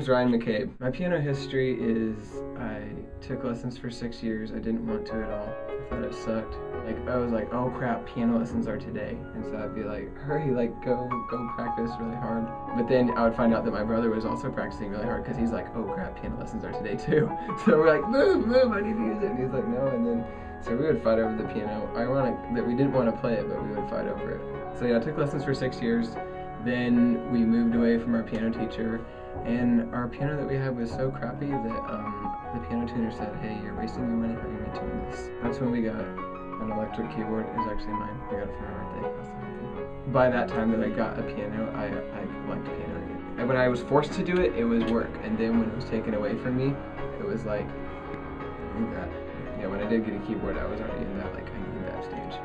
name's Ryan McCabe. My piano history is I took lessons for 6 years. I didn't want to at all. I thought it sucked. Like, I was like, oh crap, piano lessons are today. And so I'd be like, hurry, like go practice really hard. But then I would find out that my brother was also practicing really hard because he's like, oh crap, piano lessons are today too. So we're like, move, I need to use it. And he's like, no, and then, so we would fight over the piano. Ironic that we didn't want to play it, but we would fight over it. So yeah, I took lessons for 6 years. Then we moved away from our piano teacher, and our piano that we had was so crappy that the piano tuner said, hey, you're wasting your money having me tune this. That's when we got an electric keyboard. It was actually mine. I got it for my birthday. By that time that I got a piano, I liked piano again. And when I was forced to do it, it was work. And then when it was taken away from me, it was like, yeah, when I did get a keyboard, I was already in that, like, I knew that stage.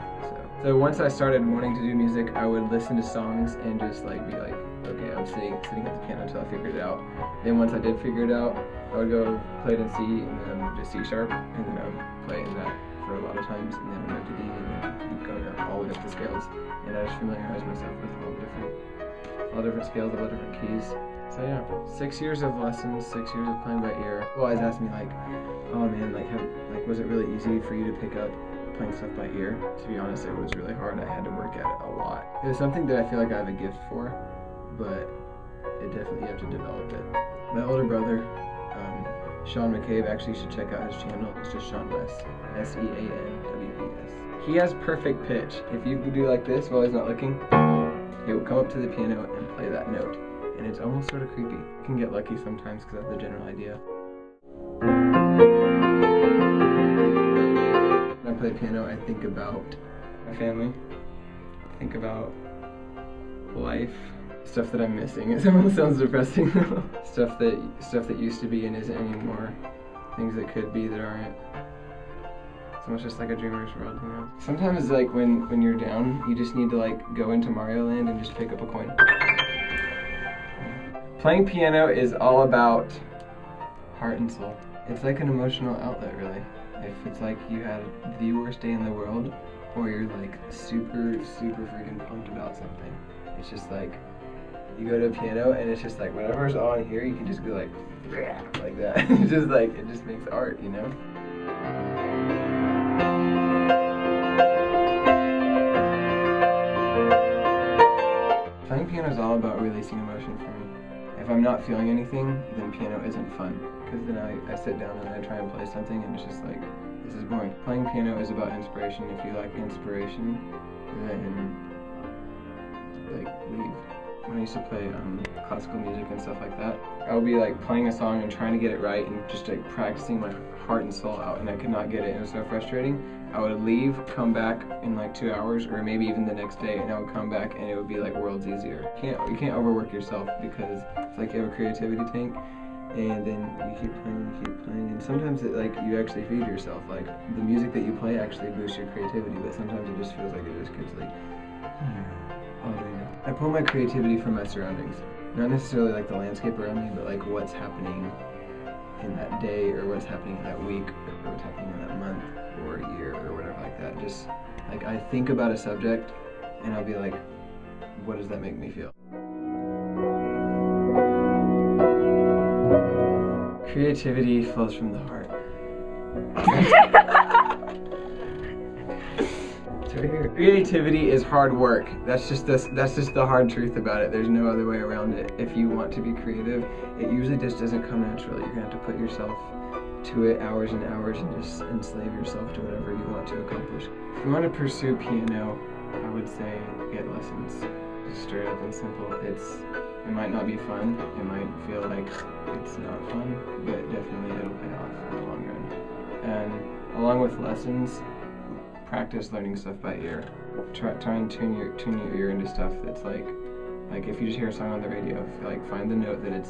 So once I started wanting to do music, I would listen to songs and just like be like, okay, I'm sitting at the piano until I figured it out. Then once I did figure it out, I would go play it in C and then just C sharp, and then I would play in that for a lot of times, and then I went to D and then keep going up all the way up the scales. And I just familiarized myself with all different scales, all different keys. So yeah, 6 years of lessons, 6 years of playing by ear. People always ask me like, oh man, like was it really easy for you to pick up playing stuff by ear? To be honest, it was really hard. I had to work at it a lot. It was something that I feel like I have a gift for, but it definitely, you have to develop it. My older brother, Sean McCabe, actually should check out his channel. It's just Sean West, S-E-A-N-W-E-S. He has perfect pitch. If you do like this while he's not looking, he will come up to the piano and play that note. And it's almost sort of creepy. You can get lucky sometimes because that's the general idea. When I play piano, I think about my family. I think about life. Stuff that I'm missing. It almost sounds depressing. Stuff that used to be and isn't anymore. Things that could be that aren't. It's almost just like a dreamer's world, you know? Sometimes like when you're down, you just need to like go into Mario Land and just pick up a coin. Playing piano is all about heart and soul. It's like an emotional outlet, really. If it's like you had the worst day in the world, or you're like super freaking pumped about something, it's just like, you go to a piano and it's just like, whatever's on here, you can just go like that. It's just like, it just makes art, you know? Playing piano is all about releasing emotion for me. If I'm not feeling anything, then piano isn't fun. Because then I sit down and I try and play something and it's just like, this is boring. Playing piano is about inspiration. If you like inspiration, then like leave. When I used to play classical music and stuff like that, I would be like playing a song and trying to get it right and just like practicing my heart and soul out, and I could not get it, and it was so frustrating. I would leave, come back in like 2 hours, or maybe even the next day, and I would come back and it would be like worlds easier. You can't overwork yourself, because it's like you have a creativity tank, and then you keep playing, and sometimes it, like, you actually feed yourself. Like, the music that you play actually boosts your creativity, but sometimes it just feels like it just gets like, oh, I pull my creativity from my surroundings. Not necessarily like the landscape around me, but like what's happening in that day, or what's happening in that week, or what's happening in that month, or a year, or whatever like that. Just like, I think about a subject, and I'll be like, what does that make me feel? Creativity flows from the heart. Creativity is hard work. That's just the hard truth about it. There's no other way around it. If you want to be creative, it usually just doesn't come naturally. You're gonna have to put yourself to it hours and hours and just enslave yourself to whatever you want to accomplish. If you want to pursue piano, I would say get lessons. Just straight up and simple. It might not be fun. It might feel like it's not fun, but definitely it'll pay off in the long run. And along with lessons, practice learning stuff by ear. Try and tune your ear into stuff that's like if you just hear a song on the radio, like find the note that it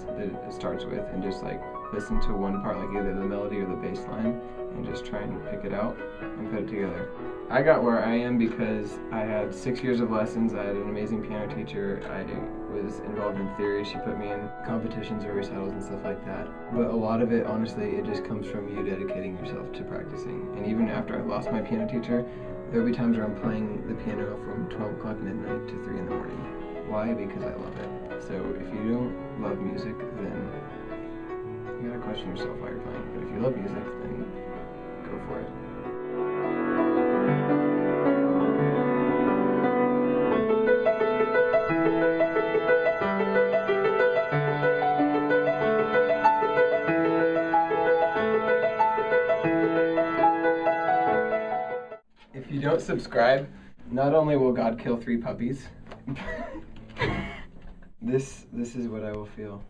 starts with, and just like listen to one part, like either the melody or the bass line, and just try and pick it out and put it together. I got where I am because I had 6 years of lessons. I had an amazing piano teacher. I was involved in theory. She put me in competitions or recitals and stuff like that. But a lot of it, honestly, it just comes from you dedicating yourself to practicing. And even after I lost my piano teacher, there'll be times where I'm playing the piano from 12 o'clock midnight to 3 in the morning. Why? Because I love it. So if you don't love music, then You gotta question yourself while you're playing. But if you love music, then go for it. If you don't subscribe, not only will God kill 3 puppies, this is what I will feel.